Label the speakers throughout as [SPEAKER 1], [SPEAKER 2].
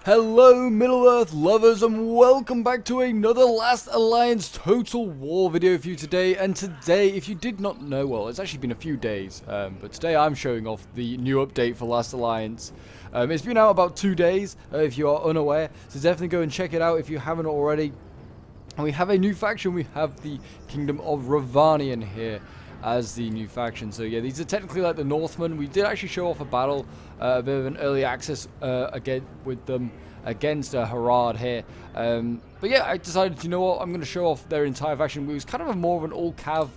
[SPEAKER 1] Hello Middle-earth lovers and welcome back to another Last Alliance Total War video for you today. And today, if you did not know, well, it's actually been a few days, but today I'm showing off the new update for Last Alliance. It's been out about 2 days, if you are unaware, so definitely go and check it out if you haven't already. And we have a new faction. We have the Kingdom of Rovanian here as the new faction. So yeah, these are technically like the Northmen. We did actually show off a battle, a bit of an early access again with them against Harad here. But yeah, I decided, you know what, I'm going to show off their entire faction. It was kind of a more of an all-cav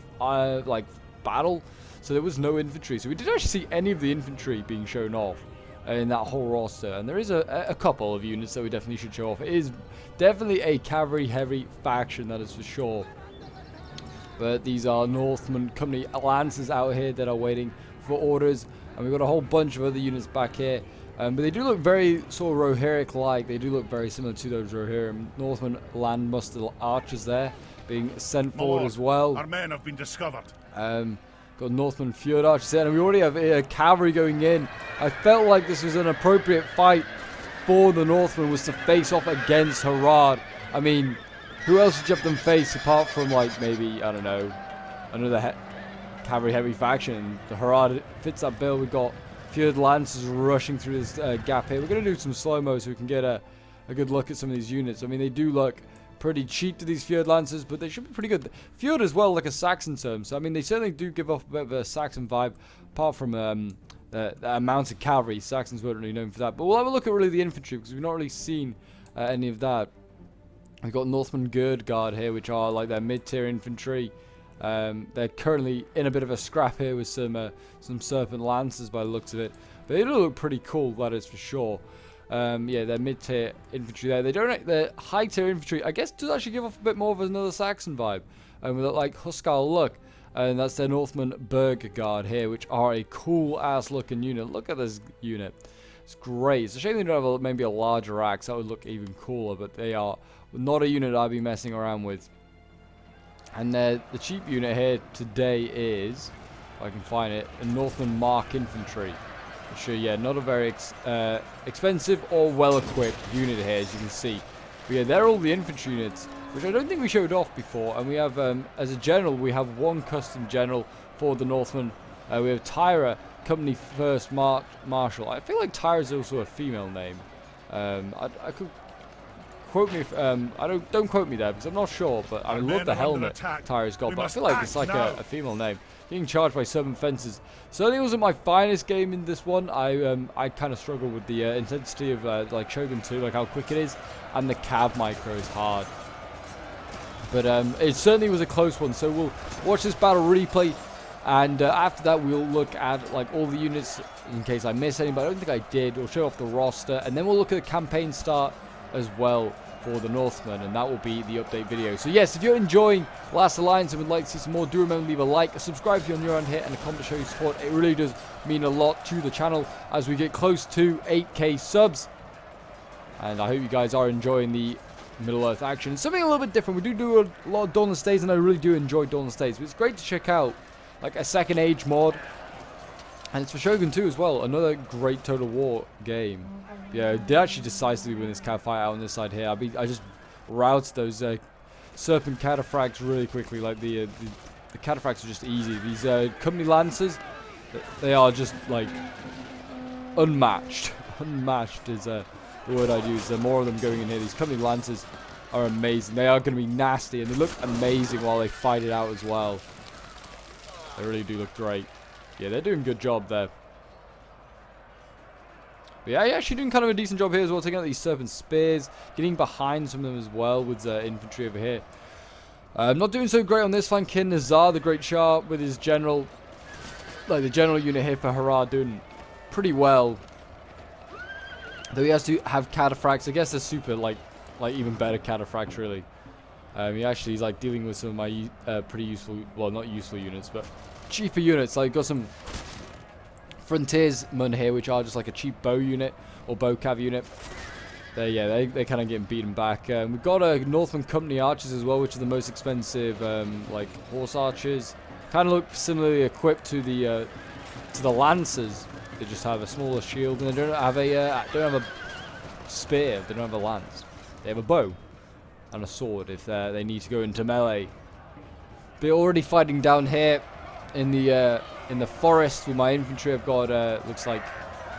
[SPEAKER 1] like battle, so there was no infantry. So we didn't actually see any of the infantry being shown off in that whole roster, and there is a couple of units that we definitely should show off. It is definitely a cavalry heavy faction, that is for sure. But these are Northman company lances out here that are waiting for orders, and we've got a whole bunch of other units back here. But they do look very sort of Rohirric-like. They do look very similar to those Rohirrim Northman land muster archers there being sent forward as well.
[SPEAKER 2] Our men have been discovered.
[SPEAKER 1] Got Northman Fjord archers there, and we already have cavalry going in. I felt like this was an appropriate fight for the Northmen, was to face off against Harad. I mean, who else would you have them face apart from, like, maybe, I don't know, another cavalry heavy faction? The Harad fits that bill. We've got Fjord Lancers rushing through this gap here. We're going to do some slow-mo so we can get a good look at some of these units. I mean, they do look pretty cheap to these Fjord Lancers, but they should be pretty good. Fjord as well, like a Saxon term. So, I mean, they certainly do give off a bit of a Saxon vibe, apart from the mounted cavalry. Saxons weren't really known for that. But we'll have a look at really the infantry, because we've not really seen any of that. We've got Northman Gird Guard here, which are like their mid-tier infantry. They're currently in a bit of a scrap here with some Serpent Lancers by the looks of it. But they do look pretty cool, that is for sure. Yeah, they're mid-tier infantry there. They're high-tier infantry, I guess, does actually give off a bit more of another Saxon vibe. With like Huskarl look. And that's their Northman Berg Guard here, which are a cool-ass looking unit. Look at this unit. It's great. It's a shame they don't have maybe a larger axe. That would look even cooler, but they are not a unit I'd be messing around with. And the cheap unit here today is, if I can find it, a Northman Mark Infantry. Which, yeah, not a very expensive or well-equipped unit here, as you can see. But yeah, they're all the infantry units, which I don't think we showed off before. And we have, as a general, we have one custom general for the Northmen. We have Tyra, Company First Marshal. I feel like Tyra is also a female name. I could quote me if, don't quote me there because I'm not sure, but I love the helmet Tyra's got, but I feel like it's like a female name. Getting charged by Serpent Fences certainly wasn't my finest game in this one. I kind of struggled with the intensity of like Shogun 2, like how quick it is, and the cav micro is hard. But it certainly was a close one, so we'll watch this battle replay. And after that, we'll look at like all the units in case I miss any, but I don't think I did. We'll show off the roster, and then we'll look at the campaign start as well for the Northmen, and that will be the update video. So yes, if you're enjoying Last Alliance and would like to see some more, do remember to leave a like, subscribe if you're new around here, and a comment to show your support. It really does mean a lot to the channel as we get close to 8k subs. And I hope you guys are enjoying the Middle-earth action. It's something a little bit different. We do a lot of Dawn of States, and I really do enjoy Dawn of States, but it's great to check out like a Second Age mod, and it's for Shogun 2 as well. Another great Total War game. Yeah, they actually decisively win this cav fight out on this side here. I just routed those Serpent Cataphracts really quickly. Like the Cataphracts are just easy. These Company Lancers, they are just like unmatched. Unmatched is the word I'd use. There are more of them going in here. These Company Lancers are amazing. They are going to be nasty, and they look amazing while they fight it out as well. They really do look great. Yeah, they're doing a good job there. But yeah, actually doing kind of a decent job here as well, taking out these Serpent Spears, getting behind some of them as well with infantry over here. Not doing so great on this flank here. Nazar, the Great Shah, with his general, like the general unit here for Harad, doing pretty well. Though he has to have cataphracts. I guess they're super, like even better cataphracts, really. He's like dealing with some of my pretty useful, well, not useful units, but cheaper units. Like got some Frontiersmen here, which are just like a cheap bow unit or bow cav unit. They're kind of getting beaten back. We've got a Northman Company archers as well, which are the most expensive like horse archers. Kind of look similarly equipped to the Lancers. They just have a smaller shield, and they don't have a spear. They don't have a lance. They have a bow and a sword if they need to go into melee. They're already fighting down here in the forest with my infantry. I've got looks like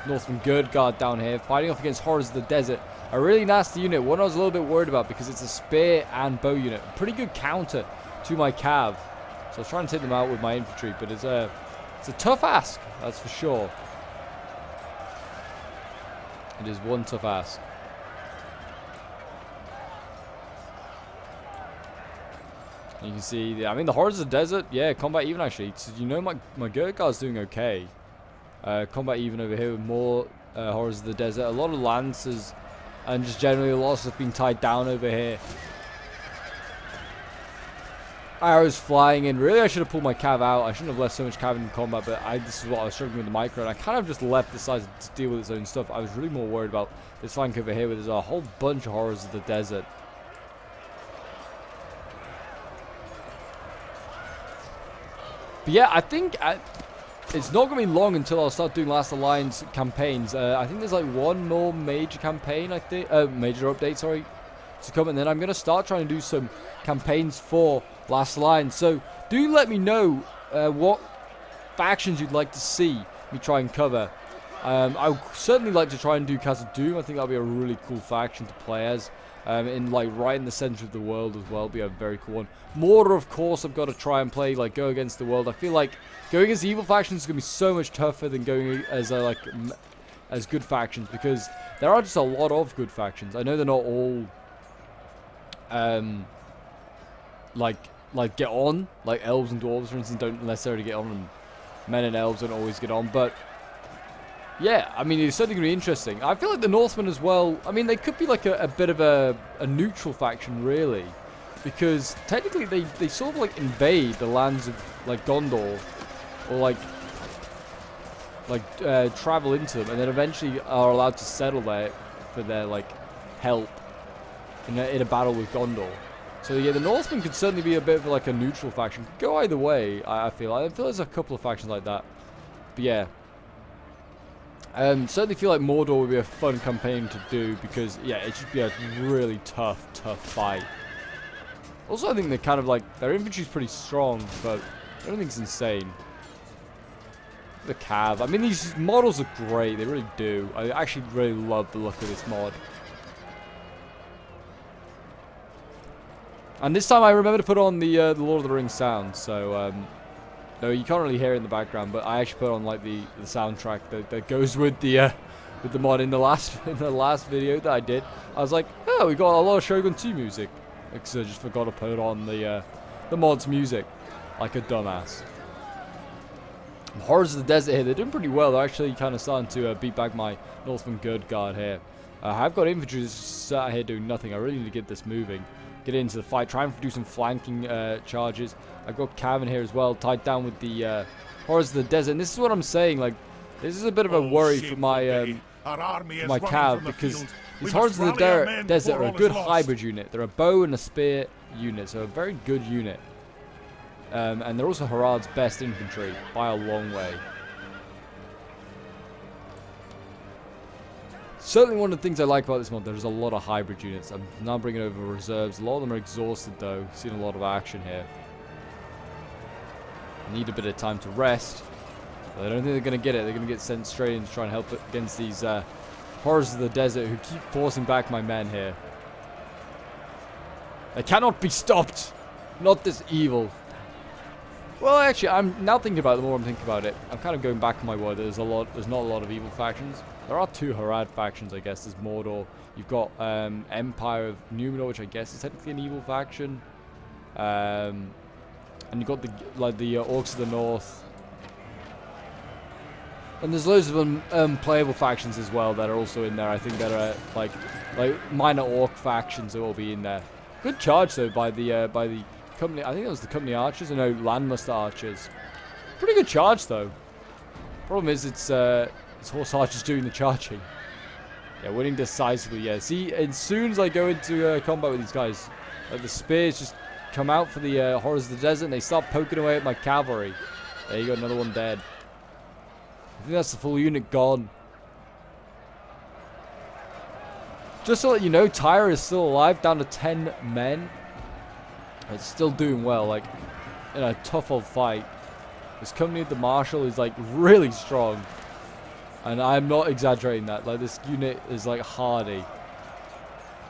[SPEAKER 1] Northman Gird Guard down here fighting off against Horrors of the Desert. A really nasty unit. One I was a little bit worried about because it's a spear and bow unit. A pretty good counter to my cav. So I was trying to take them out with my infantry, but it's a tough ask, that's for sure. It is one tough ask. You can see, I mean, the Horrors of the Desert, yeah, combat even actually. So, you know, my Gird Guard's doing okay. Combat even over here with more Horrors of the Desert. A lot of lances and just generally a lot of stuff being tied down over here. Arrows flying in. Really, I should have pulled my cav out. I shouldn't have left so much cav in combat, but this is what I was struggling with the micro, and I kind of just left this side to deal with its own stuff. I was really more worried about this flank over here where there's a whole bunch of Horrors of the Desert. But yeah, I think it's not going to be long until I'll start doing Last Alliance campaigns. I think there's like one more major campaign, I think, major update, sorry, to come, and then I'm going to start trying to do some campaigns for Last Alliance. So do let me know what factions you'd like to see me try and cover. I would certainly like to try and do Castle Doom. I think that'll be a really cool faction to play as. In like right in the center of the world as well, be a very cool one. Mordor, of course, I've got to try and play, like, go against the world. I feel like going as evil factions is gonna be so much tougher than going as as good factions, because there are just a lot of good factions. I know they're not all like get on, like elves and dwarves, for instance, don't necessarily get on, and men and elves don't always get on, but yeah, I mean, it's certainly going to be interesting. I feel like the Northmen as well, I mean, they could be like a bit of a neutral faction, really. Because technically they sort of like invade the lands of like Gondor. Or like travel into them, and then eventually are allowed to settle there for their like help in a battle with Gondor. So yeah, the Northmen could certainly be a bit of like a neutral faction. Could go either way, I feel there's a couple of factions like that. But yeah. Certainly feel like Mordor would be a fun campaign to do, because yeah, it should be a really tough fight. Also, I think they're kind of like, their infantry's pretty strong, but I don't think it's insane. The cav, I mean, these models are great, they really do. I actually really love the look of this mod. And this time I remember to put on the Lord of the Rings sound, so no, you can't really hear it in the background, but I actually put on like the soundtrack that goes with the mod in the last video that I did. I was like, oh, we got a lot of Shogun 2 music, because I just forgot to put on the mod's music, like a dumbass. Horrors of the Desert here, they're doing pretty well. They're actually kind of starting to beat back my Northman Gird Guard here. I've got infantry just sat here doing nothing. I really need to get this moving. Get into the fight, try and do some flanking charges. I've got cav in here as well, tied down with the Horrors of the Desert. And this is what I'm saying, like, this is a bit of a worry for my cav, because these Horrors of the Desert are a good hybrid unit. They're a bow and a spear unit, so a very good unit. And they're also Harad's best infantry by a long way. Certainly one of the things I like about this mod, there's a lot of hybrid units. I'm now bringing over reserves. A lot of them are exhausted though. Seen a lot of action here. Need a bit of time to rest. But I don't think they're going to get it. They're going to get sent straight in to try and help against these Horrors of the Desert who keep forcing back my men here. They cannot be stopped. Not this evil. Well, actually, I'm now thinking about it, the more I'm thinking about it, I'm kind of going back on my word. There's not a lot of evil factions. There are 2 Harad factions, I guess. There's Mordor. You've got Empire of Numenor, which I guess is technically an evil faction. And you've got the Orcs of the North. And there's loads of playable factions as well that are also in there. I think that are like minor Orc factions that will be in there. Good charge though by the company. I think it was the company archers. I know Landmaster archers. Pretty good charge though. Problem is it's horse archers doing the charging. Yeah, winning decisively. Yeah, see, as soon as I go into combat with these guys, the spears just come out for the Horrors of the Desert, and they start poking away at my cavalry. There you go, another one dead. I think that's the full unit gone. Just to let you know, Tyre is still alive, down to 10 men. It's still doing well, like, in a tough old fight. This company of the Marshal is, like, really strong. And I'm not exaggerating that. Like, this unit is, like, hardy.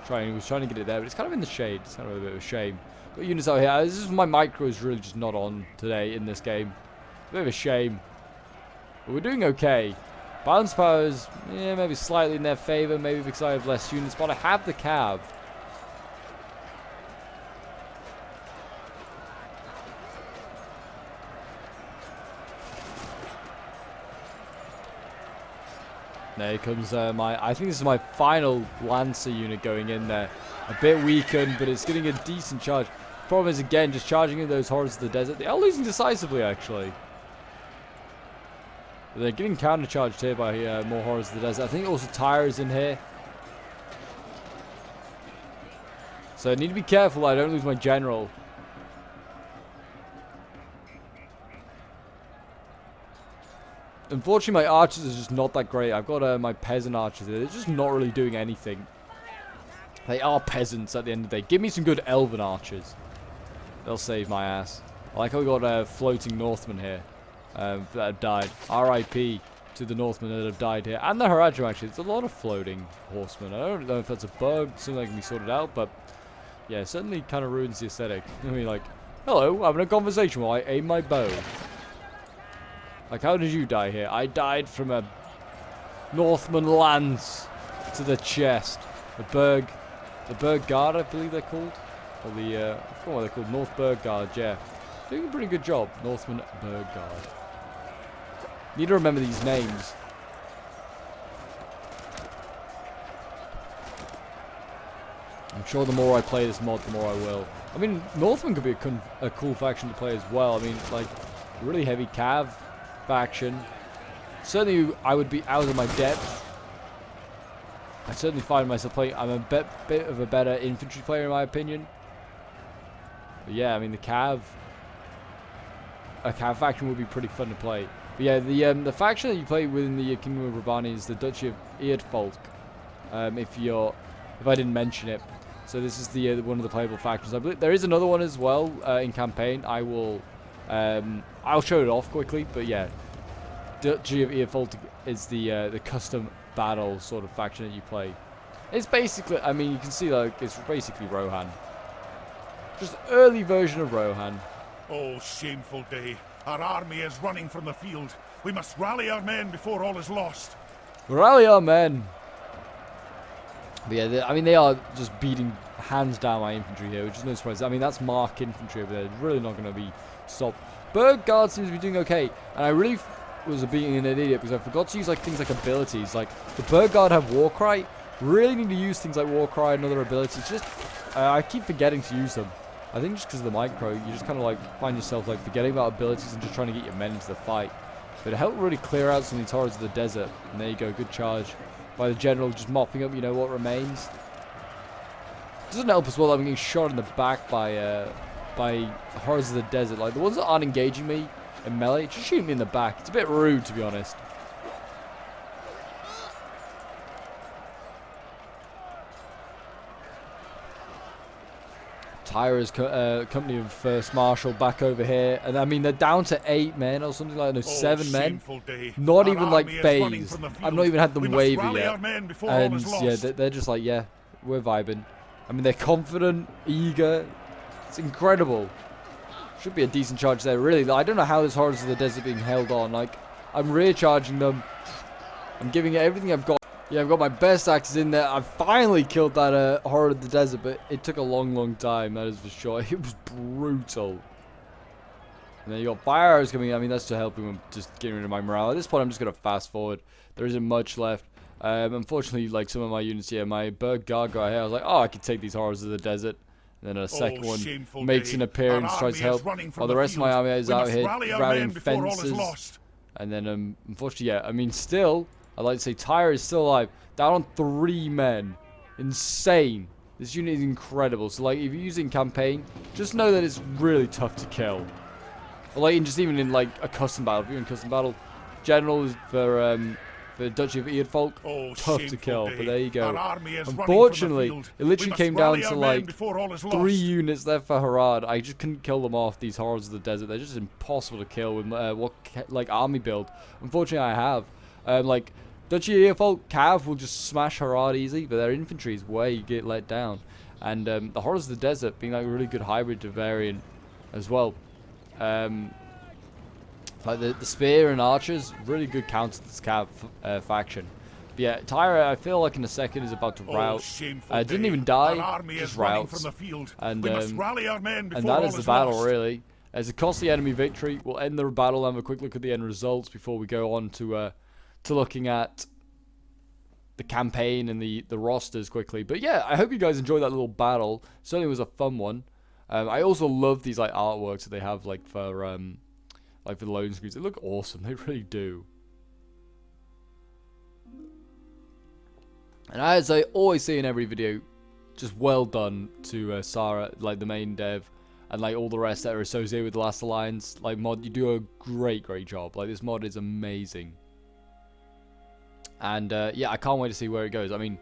[SPEAKER 1] He was trying to get it there, but it's kind of in the shade. It's kind of a bit of a shame. Got units out here. This is my micro is really just not on today in this game. It's a bit of a shame. But we're doing okay. Balance power is, yeah, maybe slightly in their favor, maybe because I have less units, but I have the cav. There comes I think this is my final Lancer unit going in there. A bit weakened, but it's getting a decent charge. Problem is, again, just charging in those horrors of the desert. They are losing decisively, actually. They're getting countercharged here by more horrors of the desert. I think also Tyre is in here. So I need to be careful I don't lose my general. Unfortunately, my archers are just not that great. I've got my peasant archers here. They're just not really doing anything. They are peasants at the end of the day. Give me some good elven archers. They'll save my ass. I like how we got floating Northmen here. That have died. R.I.P. to the Northmen that have died here. And the Haradrim, actually. It's a lot of floating horsemen. I don't know if that's a bug, something that can be sorted out, but yeah, it certainly kind of ruins the aesthetic. I mean, like, hello, having a conversation while I aim my bow. Like, how did you die here? I died from a Northman lance to the chest. The Berg Guard, I believe they're called. Or the, I forgot what they're called. North Berg Guard, yeah. Doing a pretty good job. Northman Berg Guard. Need to remember these names. I'm sure the more I play this mod, the more I will. I mean, Northman could be a cool faction to play as well. I mean, like, really heavy cav faction. Certainly, I would be out of my depth. I certainly find myself playing. I'm a bit of a better infantry player, in my opinion. But yeah, I mean, a cav faction would be pretty fun to play. But yeah, the faction that you play within the Kingdom of Rovanian is the Duchy of Eardfolk. If I didn't mention it. So this is the one of the playable factions. I believe there is another one as well in campaign. I'll show it off quickly, but yeah, Duchy of Eardfolk is the custom battle sort of faction that you play. It's basically, I mean, you can see like it's basically Rohan, just early version of Rohan.
[SPEAKER 2] Oh, shameful day! Our army is running from the field. We must rally our men before all is lost.
[SPEAKER 1] Rally our men. But yeah, I mean, they are just beating hands down my infantry here, which is no surprise. I mean, that's Mark infantry over there. It's really not going to be stopped. Berg Guard seems to be doing okay, and I really was being an idiot because I forgot to use like things like abilities. Like the Berg Guard have Warcry. Really need to use things like Warcry and other abilities. Just I keep forgetting to use them. I think just because of the micro, you just kind of like find yourself like forgetting about abilities and just trying to get your men into the fight. But it helped really clear out some of these horrors of the desert. And there you go, good charge by the general, just mopping up, you know, what remains. Doesn't help as well that I'm getting shot in the back by horrors of the desert. Like the ones that aren't engaging me in melee, just shoot me in the back. It's a bit rude, to be honest. Tyra's company of First Marshal back over here, and I mean they're down to 8 men or something like that. No, 7 men. Not even like phased. I've not even had them waver yet. And yeah, they're just like, yeah, we're vibing. I mean, they're confident, eager. It's incredible. Should be a decent charge there, really. I don't know how this Horrors of the Desert being held on. Like, I'm rear charging them. I'm giving it everything I've got. Yeah, I've got my best axes in there. I finally killed that Horror of the Desert, but it took a long, long time. That is for sure. It was brutal. And then you got fire arrows coming in. I mean, that's to help him just getting rid of my morale. At this point, I'm just going to fast forward. There isn't much left. Unfortunately, like some of my units here, my Berg Guard guy here, I was like, oh, I could take these Horrors of the Desert. And then a second one makes an appearance, tries to help. While the rest of my army is out here routing fences. And then, unfortunately, yeah, I mean, still, I'd like to say Tyre is still alive. Down on 3 men. Insane. This unit is incredible. So, like, if you're using campaign, just know that it's really tough to kill. Or, like, just even in, like, a custom battle. If you're in custom battle, generals for for the Duchy of Eardfolk.
[SPEAKER 2] Oh,
[SPEAKER 1] Tough to kill, but there you go.
[SPEAKER 2] Our army is running from the
[SPEAKER 1] Unfortunately,
[SPEAKER 2] field.
[SPEAKER 1] it literally
[SPEAKER 2] We must
[SPEAKER 1] came down
[SPEAKER 2] rally
[SPEAKER 1] to
[SPEAKER 2] our men
[SPEAKER 1] like
[SPEAKER 2] before all is
[SPEAKER 1] 3
[SPEAKER 2] lost.
[SPEAKER 1] units left for Harad. I just couldn't kill them off, these horrors of the desert. They're just impossible to kill with like army build. Unfortunately, I have. Like, Duchy of Earfolk, Cav will just smash Harad easy, but their infantry is where you get let down. And the horrors of the desert being like a really good hybrid to variant as well. Like the spear and archers, really good counter to this Cav faction. But yeah, Tyra, I feel like in a second is about to rout. Didn't even die, just routs. And that is the battle, really. As it costs the enemy victory, we'll end the battle and have a quick look at the end results before we go on to looking at the campaign and the rosters quickly. But yeah, I hope you guys enjoyed that little battle. Certainly was a fun one. I also love these like artworks that they have like for the loading screens. They look awesome. They really do. And as I always say in every video, just well done to Sarah, like the main dev, and like all the rest that are associated with the Last Alliance. Like mod, you do a great job. Like this mod is amazing. And yeah, I can't wait to see where it goes. I mean,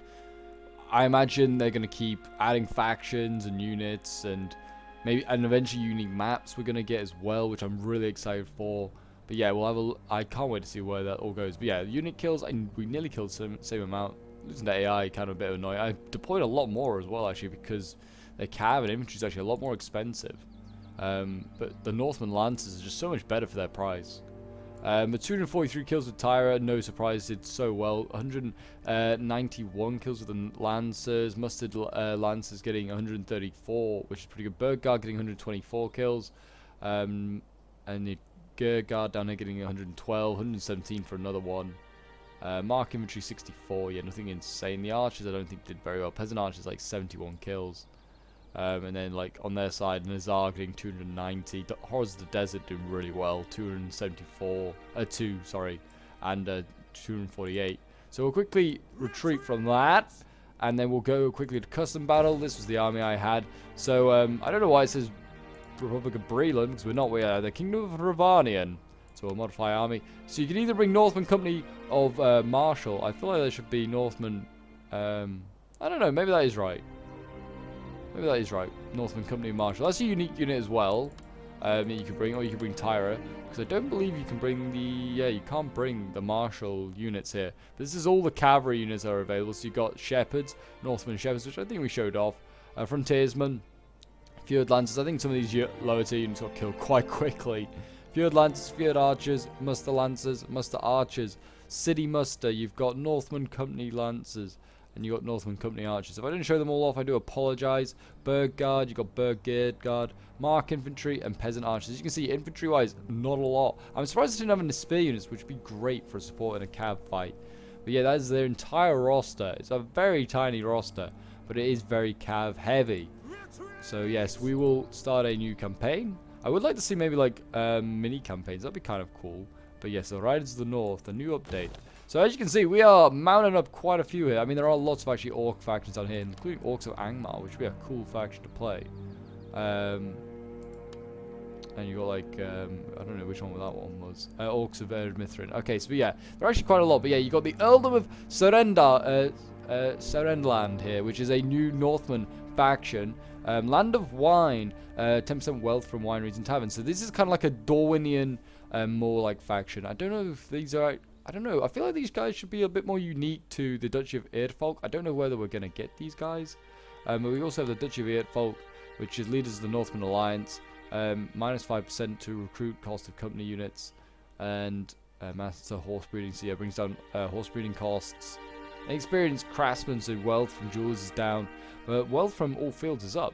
[SPEAKER 1] I imagine they're gonna keep adding factions and units, and maybe and eventually unique maps we're gonna get as well, which I'm really excited for. But yeah, we'll have I can't wait to see where that all goes. But yeah, unit kills, we nearly killed the same amount. Losing to AI kind of a bit annoying. I deployed a lot more as well actually because their cav and infantry is actually a lot more expensive. But the Northman Lancers are just so much better for their price. The 243 kills with Tyra, no surprise, did so well. 191 kills with the Lancers. Mustard Lancers getting 134, which is pretty good. Bergard getting 124 kills. And the Gergard down here getting 112, 117 for another one. Mark Infantry 64, yeah, nothing insane. The Archers I don't think did very well. Peasant Archers like 71 kills. And then like on their side, Nazar getting 290. The Horrors of the Desert doing really well, 274, and 248. So we'll quickly retreat from that, and then we'll go quickly to custom battle. This was the army I had. So I don't know why it says Republic of Breland, because we're not. We are the Kingdom of Rovanian. So we'll modify army. So you can either bring Northman Company of Marshall. I feel like there should be Northman. I don't know. Maybe that is right. Maybe that is right. Northman Company of Marshall. That's a unique unit as well. That you can bring, or you can bring Tyra. Because I don't believe you can bring the. Yeah, you can't bring the Marshall units here. But this is all the cavalry units that are available. So you've got Shepherds, Northman Shepherds, which I think we showed off. Frontiersmen, Fjord Lancers. I think some of these lower tier units got killed quite quickly. Fjord Lancers, Fjord Archers, Muster Lancers, Muster Archers, City Muster, you've got Northman Company Lancers, and you've got Northman Company Archers. If I didn't show them all off, I do apologise. Bergard, you've got Bergard, Mark Infantry, and Peasant Archers. As you can see, infantry-wise, not a lot. I'm surprised they didn't have any spear units, which would be great for support in a cav fight. But yeah, that is their entire roster. It's a very tiny roster, but it is very cav heavy. So yes, we will start a new campaign. I would like to see maybe like mini campaigns. That'd be kind of cool. But yes, the Riders of the North, the new update. So as you can see, we are mounting up quite a few here. I mean, there are lots of actually Orc factions down here, including Orcs of Angmar, which would be a cool faction to play. And you got like, I don't know which one that one was. Orcs of Mithrin. Okay, so but yeah, there are actually quite a lot. But yeah, you got the Earldom of Serendland here, which is a new Northman faction. Land of Wine, 10% wealth from wineries and taverns. So this is kind of like a Dorwinian, more like faction. I don't know if these are. I don't know. I feel like these guys should be a bit more unique to the Duchy of Eardfolk. I don't know whether we're going to get these guys. But we also have the Duchy of Eardfolk, which is leaders of the Northman Alliance. Minus 5% to recruit cost of company units, and master horse breeding. So yeah, brings down horse breeding costs. And experienced craftsmen, so wealth from jewels is down, but wealth from all fields is up.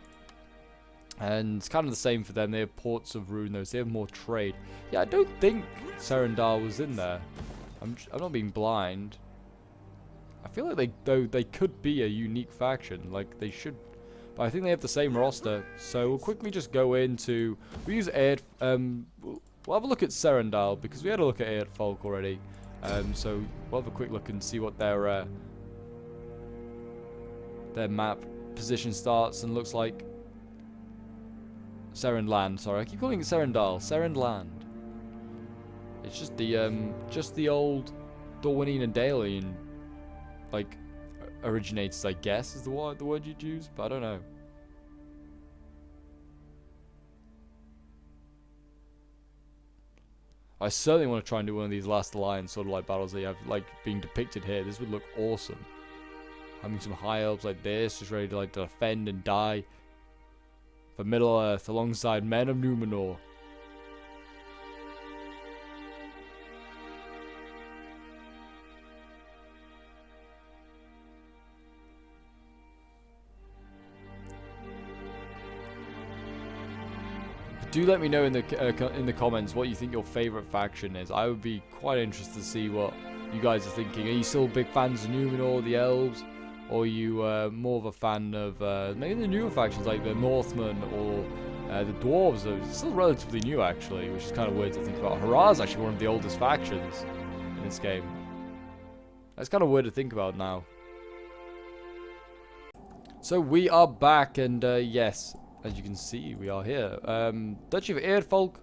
[SPEAKER 1] And it's kind of the same for them. They have ports of ruin, though, so they have more trade. Yeah, I don't think Serendar was in there. I'm not being blind. I feel like they could be a unique faction, like they should. But I think they have the same roster, so we'll quickly just go into. We use Aird. We'll have a look at Serendar because we had a look at Eardfolk already. So we'll have a quick look and see what their map position starts and looks like. Serendland, sorry, I keep calling it Serendal. Serendland. It's just the old Dorwinian and Daelian, like, originates, I guess, is the word you'd use, but I don't know. I certainly want to try and do one of these Last Alliance sort of like battles that you have like being depicted here. This would look awesome. Having some high elves like this, just ready to like defend and die for Middle Earth alongside men of Numenor. Do let me know in the comments what you think your favorite faction is. I would be quite interested to see what you guys are thinking. Are you still big fans of Numenor, the elves, or are you more of a fan of maybe the newer factions like the Northmen or the dwarves? Are still relatively new actually, which is kind of weird to think about. Harad's actually one of the oldest factions in this game. That's kind of weird to think about now. So we are back, and yes. As you can see, we are here. Duchy of Eardfolk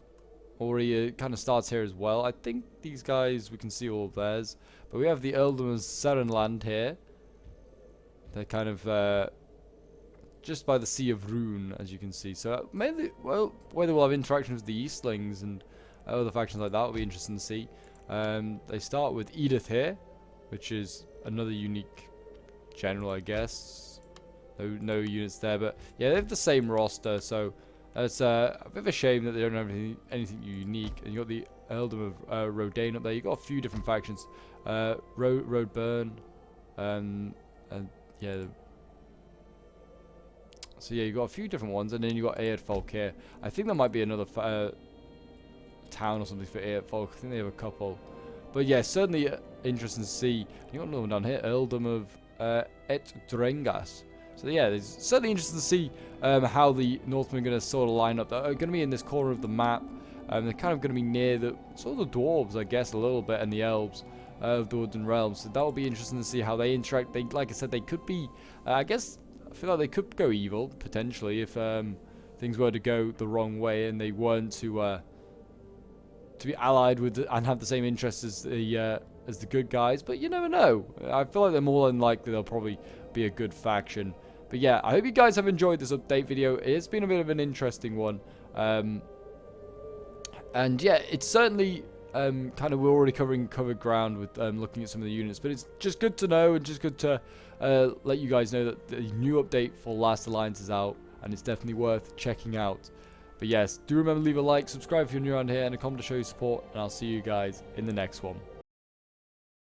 [SPEAKER 1] already kind of starts here as well. I think these guys, we can see all of theirs. But we have the Earldom of Serenland here. They're kind of just by the Sea of Rune, as you can see. So maybe, well, whether we'll have interactions with the Eastlings and other factions like that will be interesting to see. They start with Edith here, which is another unique general, I guess. No units there, but yeah, they have the same roster, so it's a bit of a shame that they don't have anything unique. And you got the Earldom of Rodane up there. You got a few different factions, Roadburn, and yeah. So yeah, you got a few different ones, and then you got Eardfolk here. I think there might be another town or something for Eardfolk. I think they have a couple, but yeah, certainly interesting to see. You got another one down here, Earldom of Etdrengas. So yeah, it's certainly interesting to see how the Northmen are going to sort of line up. They're going to be in this corner of the map. They're kind of going to be near the sort of the dwarves, I guess, a little bit, and the elves of the Woodland Realms. So that will be interesting to see how they interact. They, like I said, they could be. I guess I feel like they could go evil potentially if things were to go the wrong way and they weren't to be allied with and have the same interests as the good guys. But you never know. I feel like they're more than likely they'll probably be a good faction. But yeah, I hope you guys have enjoyed this update video. It's been a bit of an interesting one. And yeah, it's certainly kind of, we're already covered ground with looking at some of the units. But it's just good to know and just good to let you guys know that the new update for Last Alliance is out. And it's definitely worth checking out. But yes, do remember to leave a like, subscribe if you're new around here, and a comment to show your support. And I'll see you guys in the next one.